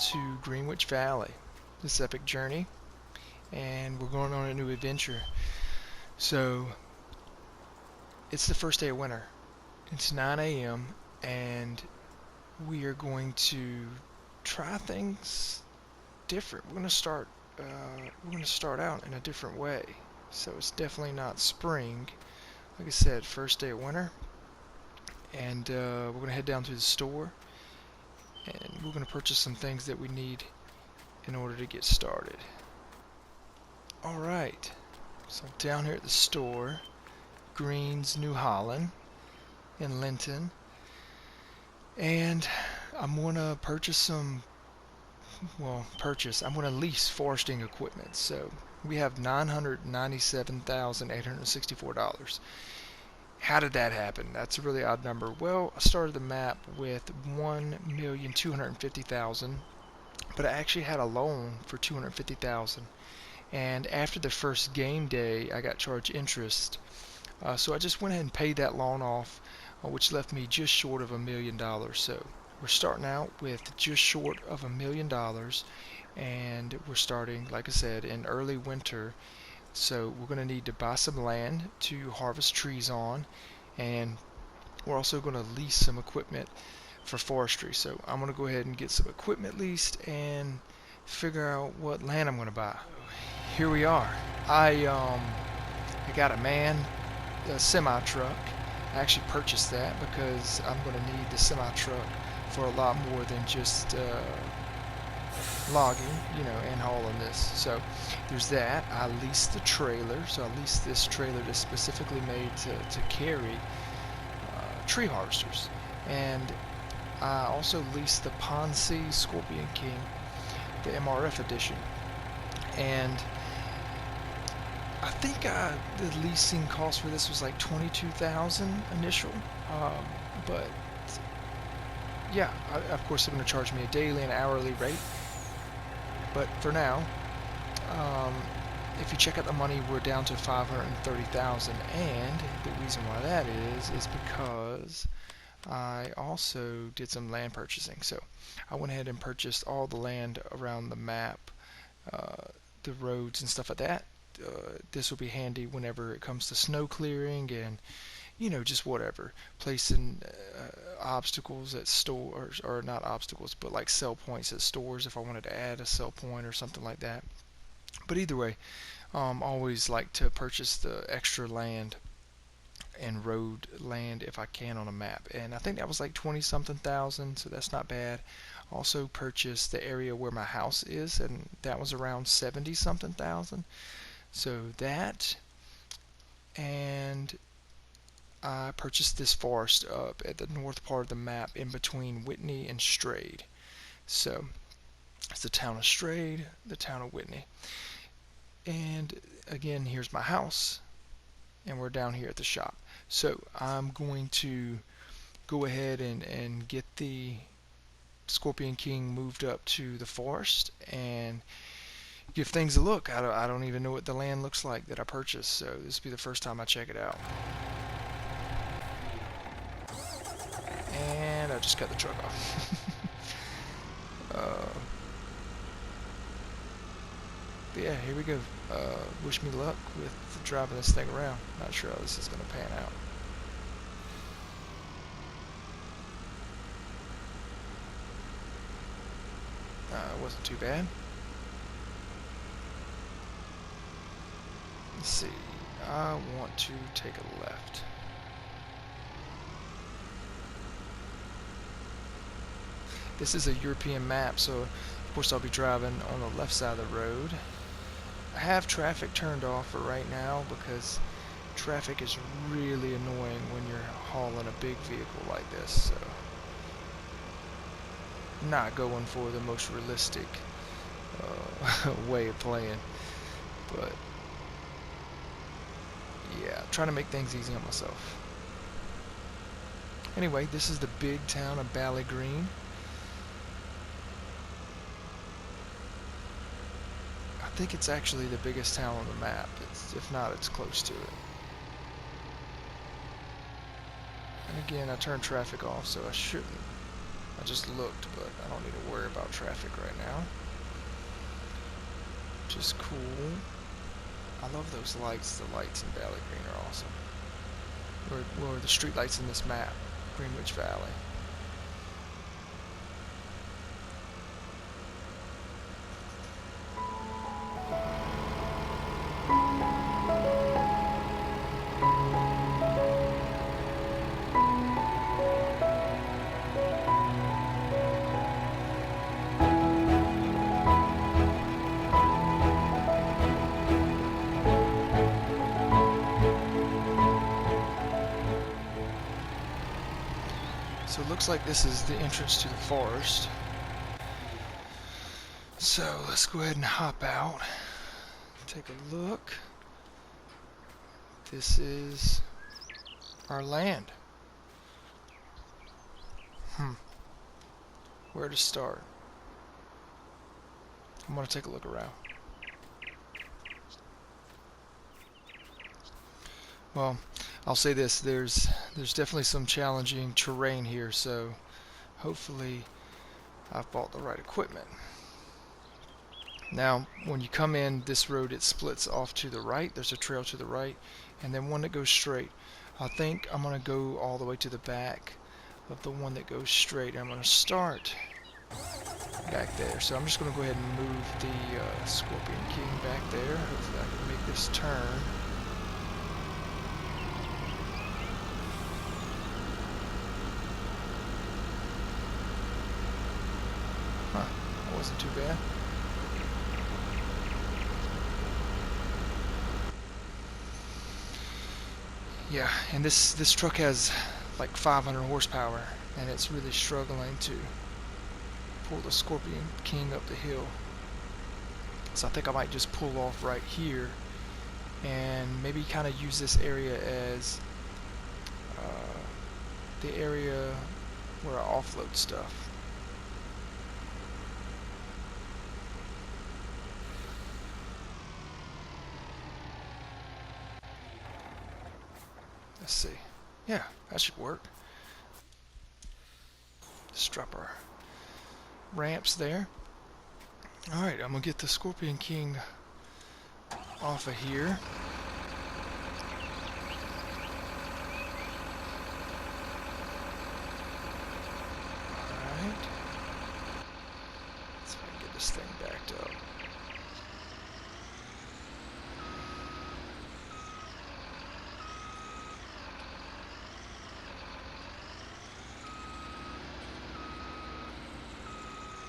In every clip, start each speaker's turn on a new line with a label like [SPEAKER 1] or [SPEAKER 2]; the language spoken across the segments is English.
[SPEAKER 1] to Greenwich Valley, this epic journey, and we're going on a new adventure. So, it's the first day of winter. It's 9 a.m. and we are going to try things different. We're going to start out in a different way. So it's definitely not spring. Like I said, first day of winter, and we're going to head down to the store, and we're going to purchase some things that we need in order to get started. Alright, so down here at the store, Green's New Holland in Linton, and I'm going to I'm going to lease foresting equipment. So we have $997,864. How did that happen? That's a really odd number. Well, I started the map with $1,250,000, but I actually had a loan for $250,000. And after the first game day, I got charged interest. So I just went ahead and paid that loan off, which left me just short of $1 million. So we're starting out with just short of $1 million, and we're starting, like I said, in early winter. So we're going to need to buy some land to harvest trees on, and we're also going to lease some equipment for forestry. So I'm going to go ahead and get some equipment leased and figure out what land I'm going to buy. Here we are. I got a semi truck. I actually purchased that because I'm going to need the semi truck for a lot more than just logging, and hauling this. So there's that. I leased the trailer. So I leased this trailer that's specifically made to carry tree harvesters. And I also leased the Ponce Scorpion King, the MRF edition. And I think the leasing cost for this was like $22,000 initial, but yeah, of course they're going to charge me a daily and hourly rate. But for now, if you check out the money, we're down to $530,000, and the reason why that is because I also did some land purchasing. So I went ahead and purchased all the land around the map, the roads and stuff like that. This will be handy whenever it comes to snow clearing and just whatever, placing obstacles at stores, or not obstacles, but like sell points at stores if I wanted to add a sell point or something like that. But either way, always like to purchase the extra land and road land if I can on a map, and I think that was like 20 something thousand, so that's not bad. Also purchased the area where my house is, and that was around 70 something thousand. So that, and I purchased this forest up at the north part of the map in between Whitney and Strayed. So it's the town of Strayed, the town of Whitney. And again, here's my house, and we're down here at the shop. So I'm going to go ahead and get the Scorpion King moved up to the forest and give things a look. I don't even know what the land looks like that I purchased, so this will be the first time I check it out. And I just cut the truck off. But yeah, here we go. Wish me luck with driving this thing around. Not sure how this is going to pan out. It wasn't too bad. Let's see. I want to take a left. This is a European map, so of course I'll be driving on the left side of the road. I have traffic turned off for right now because traffic is really annoying when you're hauling a big vehicle like this. So not going for the most realistic way of playing, but yeah, trying to make things easy on myself. Anyway, this is the big town of Bally Green. I think it's actually the biggest town on the map. If not, it's close to it. And again, I turned traffic off, so I shouldn't I just looked, but I don't need to worry about traffic right now. Which is cool. I love those lights. The lights in Valley Green are awesome. Or the street lights in this map, Greenwich Valley. So it looks like this is the entrance to the forest. So let's go ahead and hop out, take a look. This is our land. Where to start? I'm going to take a look around. Well, I'll say this, there's definitely some challenging terrain here, so hopefully I've bought the right equipment. Now, when you come in this road, it splits off to the right. There's a trail to the right, and then one that goes straight. I think I'm going to go all the way to the back of the one that goes straight. I'm going to start back there. So I'm just going to go ahead and move the Scorpion King back there. Hopefully I can make this turn. Huh, that wasn't too bad. Yeah, and this truck has like 500 horsepower, and it's really struggling to pull the Scorpion King up the hill. So I think I might just pull off right here and maybe kind of use this area as the area where I offload stuff. Let's see. Yeah, that should work. Let's drop our ramps there. Alright, I'm going to get the Scorpion King off of here. Alright. Let's see if I can get this thing backed up.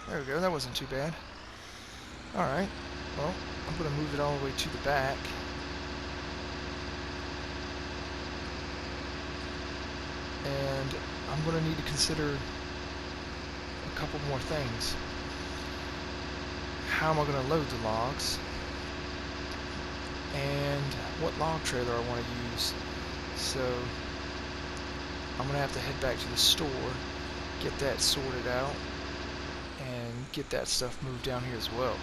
[SPEAKER 1] There we go, that wasn't too bad. Alright, well, I'm going to move it all the way to the back. And I'm going to need to consider a couple more things. How am I going to load the logs? And what log trailer I want to use. So, I'm going to have to head back to the store, get that sorted out, and get that stuff moved down here as well.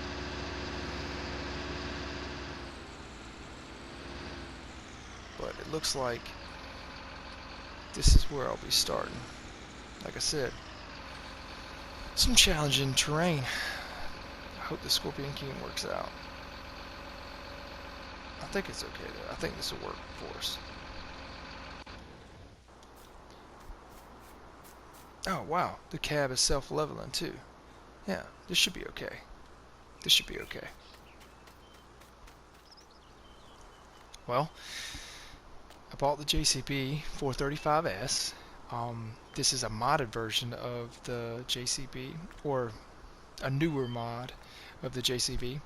[SPEAKER 1] But it looks like this is where I'll be starting. Like I said, some challenging terrain. I hope the Scorpion King works out. I think it's okay though. I think this will work for us. Oh wow, the cab is self-leveling too. Yeah, this should be okay. This should be okay. Well, I bought the JCB 435S. This is a modded version of the JCB, or a newer mod of the JCB.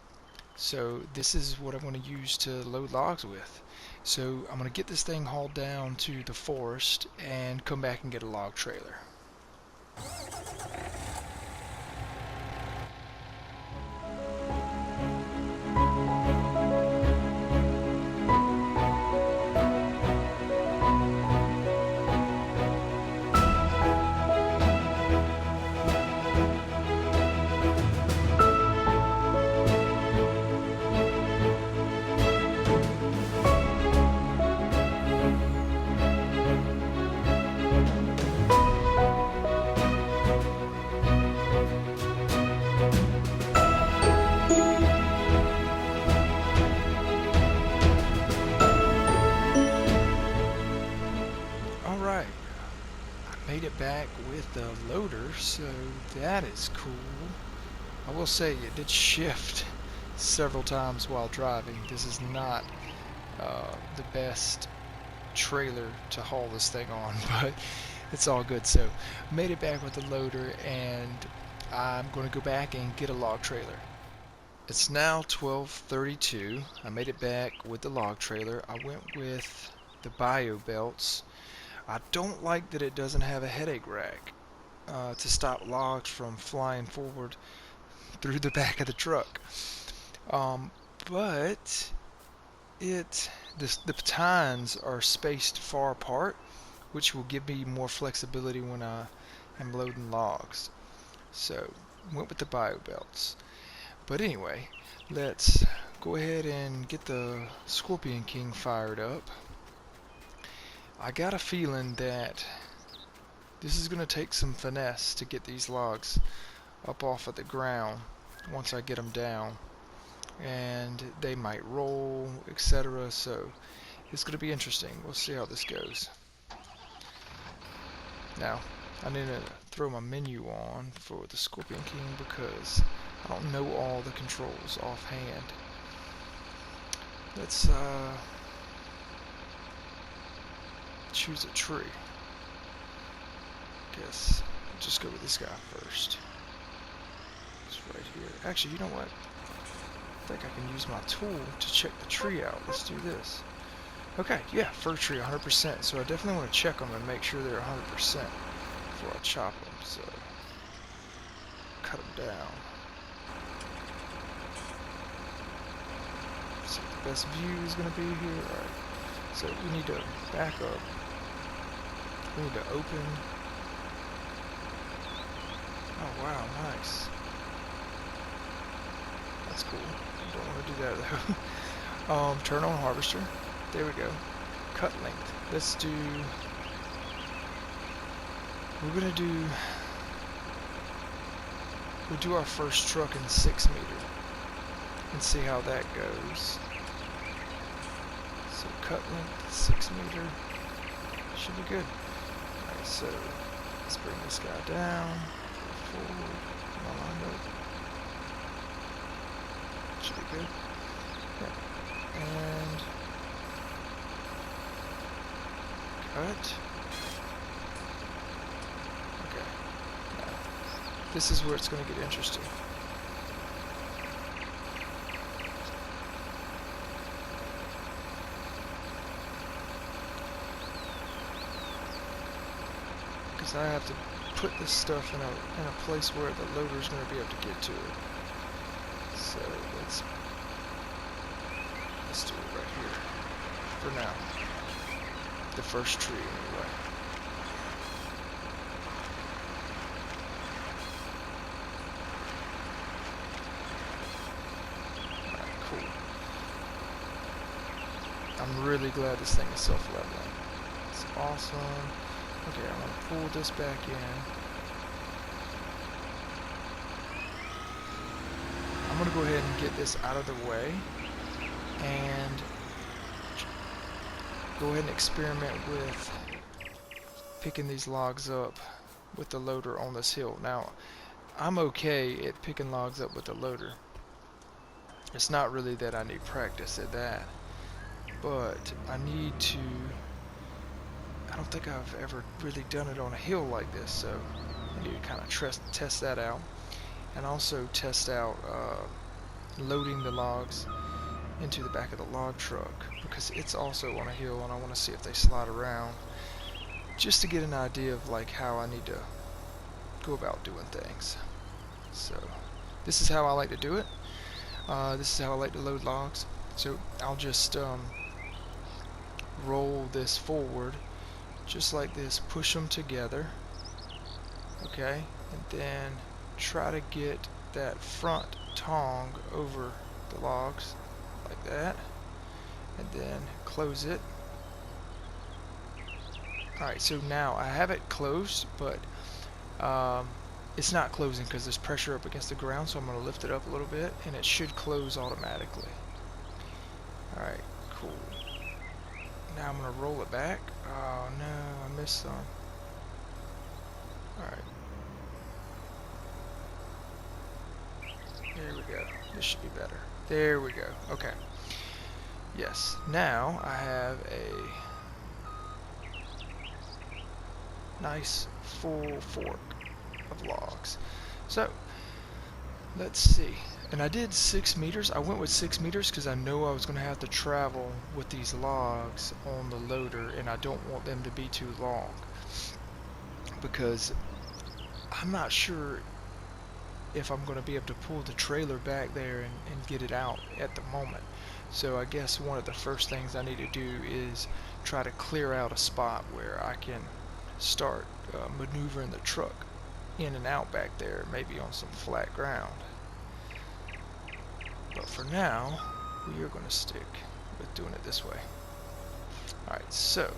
[SPEAKER 1] So this is what I'm going to use to load logs with. So I'm going to get this thing hauled down to the forest and come back and get a log trailer. Alright, I made it back with the loader, so that is cool. I will say it did shift several times while driving. This is not the best trailer to haul this thing on, but it's all good. So made it back with the loader, and I'm going to go back and get a log trailer. It's now 12:32. I made it back with the log trailer. I went with the bio belts. I don't like that it doesn't have a headache rack to stop logs from flying forward through the back of the truck. But the tines are spaced far apart, which will give me more flexibility when I am loading logs. So went with the bio belts. But anyway, let's go ahead and get the Scorpion King fired up. I got a feeling that this is going to take some finesse to get these logs up off of the ground once I get them down, and they might roll, etc. So it's going to be interesting. We'll see how this goes. Now I need to throw my menu on for the Scorpion King because I don't know all the controls offhand. Let's choose a tree. Guess I'll just go with this guy first. It's right here. Actually, you know what? I think I can use my tool to check the tree out. Let's do this. Okay, yeah, fir tree 100%. So I definitely want to check them and make sure they're 100% before I chop them. So cut them down. So the best view is going to be here. Alright. So we need to back up. We need to open. Oh wow, nice. That's cool. Don't want to do that though. Turn on harvester. There we go. Cut length. Let's do. We'll do our first truck in 6 meter and see how that goes. So cut length 6 meter should be good. Alright, so let's bring this guy down. Forward. Come on up. Should be good. Yeah. And cut. Okay. Now, this is where it's going to get interesting. Because I have to put this stuff in a place where the loader is going to be able to get to it. So let's do it right here for now. The first tree anyway. Alright, cool. I'm really glad this thing is self-leveling. It's awesome. Okay, I'm going to pull this back in. I'm going to go ahead and get this out of the way and go ahead and experiment with picking these logs up with the loader on this hill. Now, I'm okay at picking logs up with the loader. It's not really that I need practice at that, but I don't think I've ever really done it on a hill like this, so I need to kind of test that out, and also test out loading the logs into the back of the log truck, because it's also on a hill and I want to see if they slide around, just to get an idea of like how I need to go about doing things. So this is how I like to do it. This is how I like to load logs. So I'll just roll this forward just like this, push them together, okay, and then try to get that front tong over the logs like that, and then close it. Alright, so now I have it closed, but it's not closing because there's pressure up against the ground, so I'm going to lift it up a little bit and it should close automatically. Alright, cool. Now I'm going to roll it back. Oh no, I missed some. Alright. There we go. This should be better. There we go. Okay. Yes. Now I have a nice full fork of logs. So, let's see. And I did 6 meters. I went with 6 meters because I know I was going to have to travel with these logs on the loader, and I don't want them to be too long because I'm not sure if I'm going to be able to pull the trailer back there and get it out at the moment. So I guess one of the first things I need to do is try to clear out a spot where I can start maneuvering the truck in and out back there, maybe on some flat ground. But for now, we are going to stick with doing it this way. Alright, so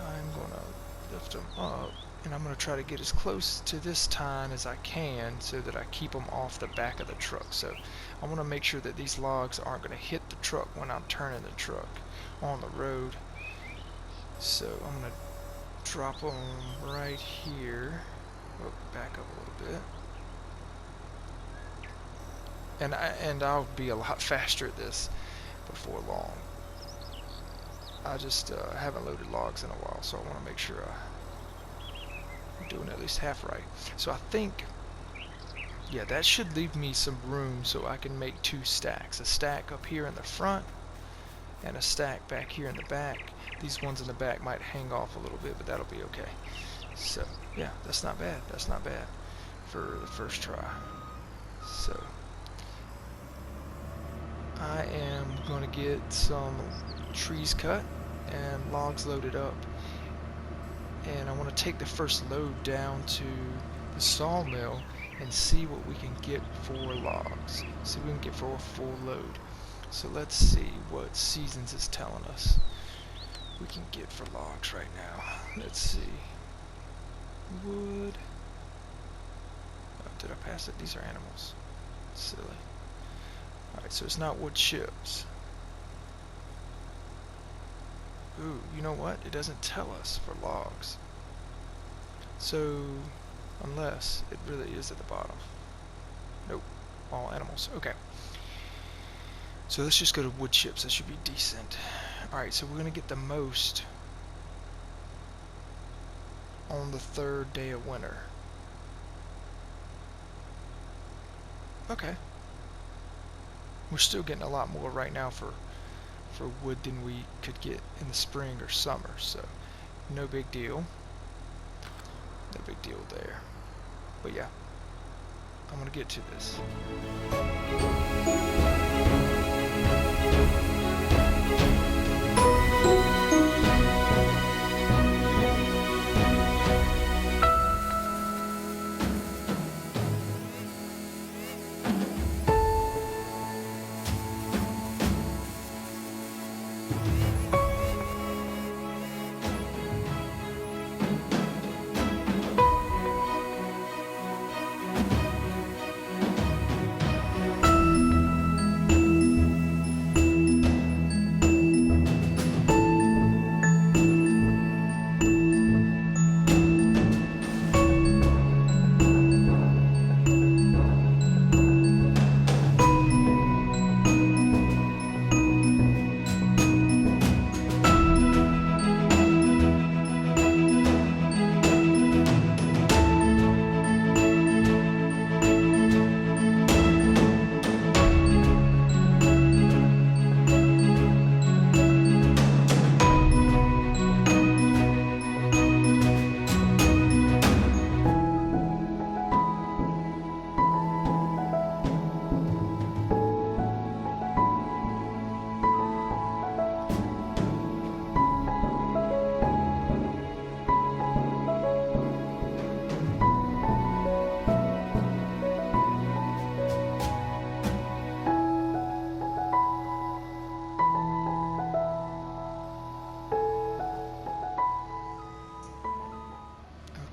[SPEAKER 1] I'm going to lift them up, and I'm going to try to get as close to this tine as I can so that I keep them off the back of the truck. So I want to make sure that these logs aren't going to hit the truck when I'm turning the truck on the road. So I'm going to drop them right here. Oh, back up a little bit. And I'll be a lot faster at this before long. I just haven't loaded logs in a while, so I want to make sure I'm doing at least half right. So I think, yeah, that should leave me some room so I can make 2 stacks. A stack up here in the front and a stack back here in the back. These ones in the back might hang off a little bit, but that'll be okay. So, yeah, that's not bad. That's not bad for the first try. So I am going to get some trees cut and logs loaded up, and I want to take the first load down to the sawmill and see what we can get for logs. See what we can get for a full load. So let's see what Seasons is telling us we can get for logs right now. Let's see. Wood. Oh, did I pass it? These are animals. Silly. Alright, so it's not wood chips. Ooh, you know what? It doesn't tell us for logs. So, unless it really is at the bottom. Nope. All animals. Okay. So let's just go to wood chips. That should be decent. Alright, so we're going to get the most on the 3rd day of winter. Okay. We're still getting a lot more right now for wood than we could get in the spring or summer, so no big deal. No big deal there. But yeah, I'm gonna get to this.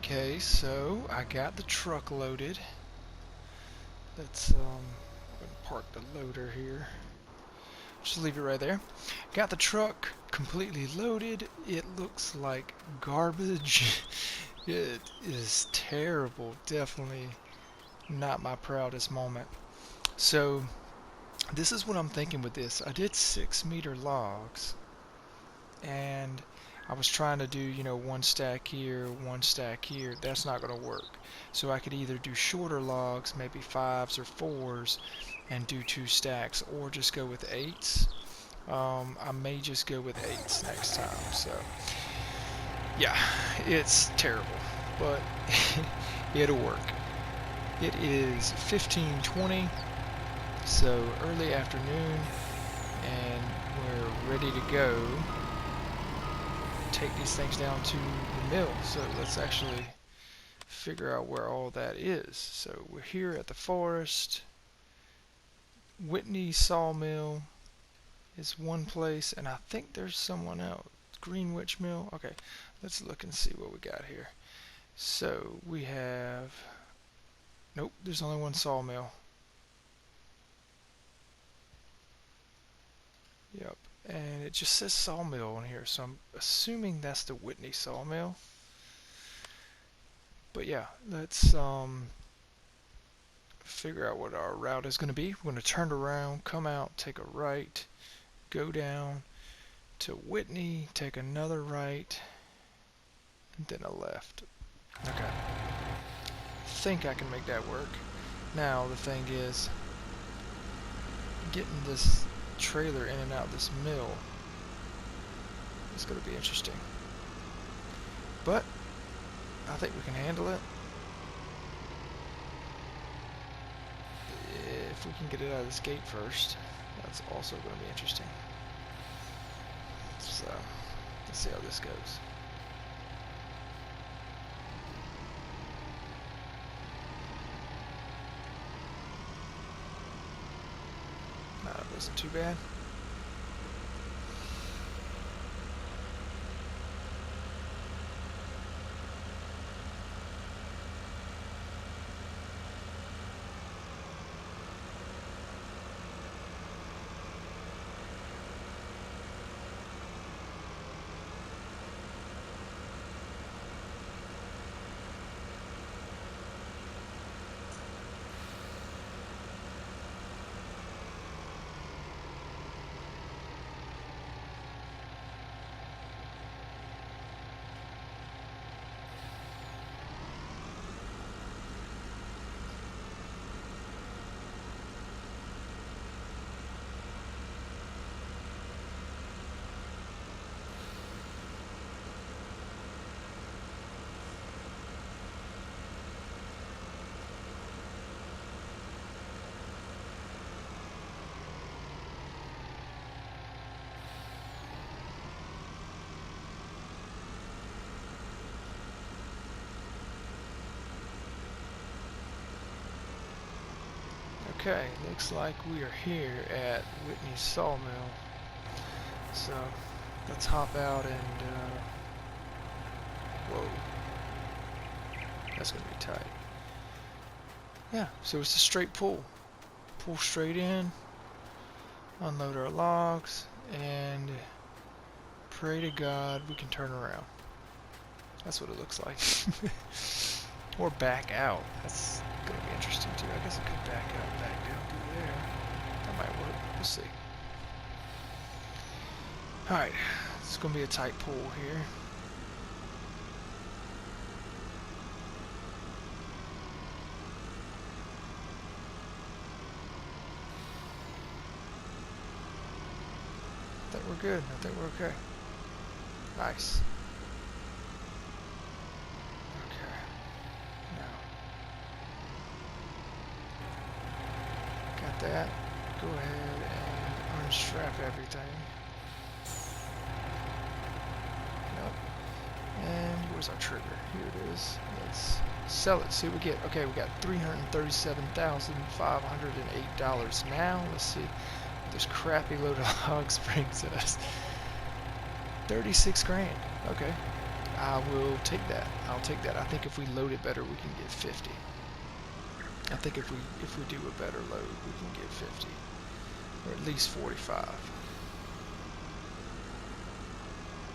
[SPEAKER 1] Okay, so I got the truck loaded. Let's park the loader here. Just leave it right there. Got the truck completely loaded. It looks like garbage. It is terrible. Definitely not my proudest moment. So this is what I'm thinking with this. I did 6-meter logs, and I was trying to do, you know, one stack here, one stack here. That's not going to work. So I could either do shorter logs, maybe 5s or 4s, and do 2 stacks, or just go with 8s. I may just go with 8s next time. So yeah, it's terrible, but it'll work. It is 15:20, so early afternoon, and we're ready to go take these things down to the mill. So let's actually figure out where all that is. So we're here at the forest. Whitney Sawmill is one place, and I think there's someone else. Greenwich Mill. Okay, let's look and see what we got here. So we have, nope, there's only one sawmill. Yep, and it just says sawmill on here, so I'm assuming that's the Whitney Sawmill. But yeah, let's figure out what our route is going to be. We're going to turn around, come out, take a right, go down to Whitney, take another right, and then a left. Okay. I think I can make that work. Now the thing is, getting this trailer in and out of this mill is going to be interesting. But I think we can handle it. If we can get it out of this gate first, that's also going to be interesting. So let's see how this goes. No, it wasn't too bad. Okay, looks like we are here at Whitney Sawmill. So let's hop out and whoa, that's gonna be tight. Yeah, so it's a straight pull. Pull straight in, unload our logs, and pray to God we can turn around. That's what it looks like. Or back out. That's going to be interesting too. I guess I could back out, back down through there. That might work. We'll see. Alright, it's going to be a tight pull here. I think we're good. I think we're okay. Nice. That, go ahead and unstrap everything. Yep. And where's our trigger? Here it is. Let's sell it. See what we get. Okay, we got $337,508. Now let's see what this crappy load of logs brings us. 36 grand. Okay. I will take that. I'll take that. I think if we load it better, we can get 50. I think if we do a better load, we can get 50, or at least 45.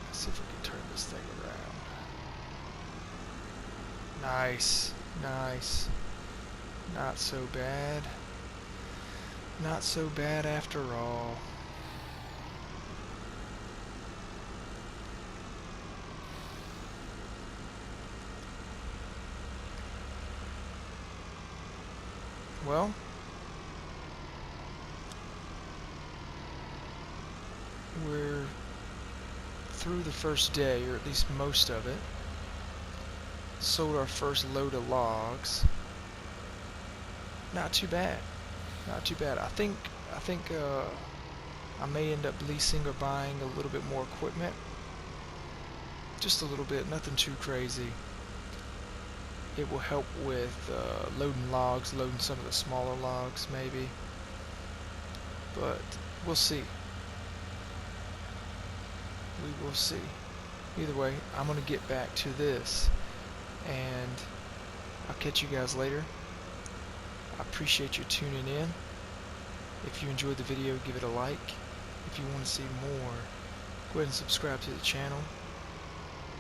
[SPEAKER 1] Let's see if we can turn this thing around. Nice, nice. Not so bad. Not so bad after all. Well, we're through the first day, or at least most of it. Sold our first load of logs. Not too bad. Not too bad. I think I may end up leasing or buying a little bit more equipment. Just a little bit, nothing too crazy. It will help with loading logs, loading some of the smaller logs maybe. But we'll see. We will see. Either way, I'm going to get back to this, and I'll catch you guys later. I appreciate you tuning in. If you enjoyed the video, give it a like. If you want to see more, go ahead and subscribe to the channel,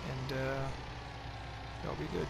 [SPEAKER 1] and y'all be good.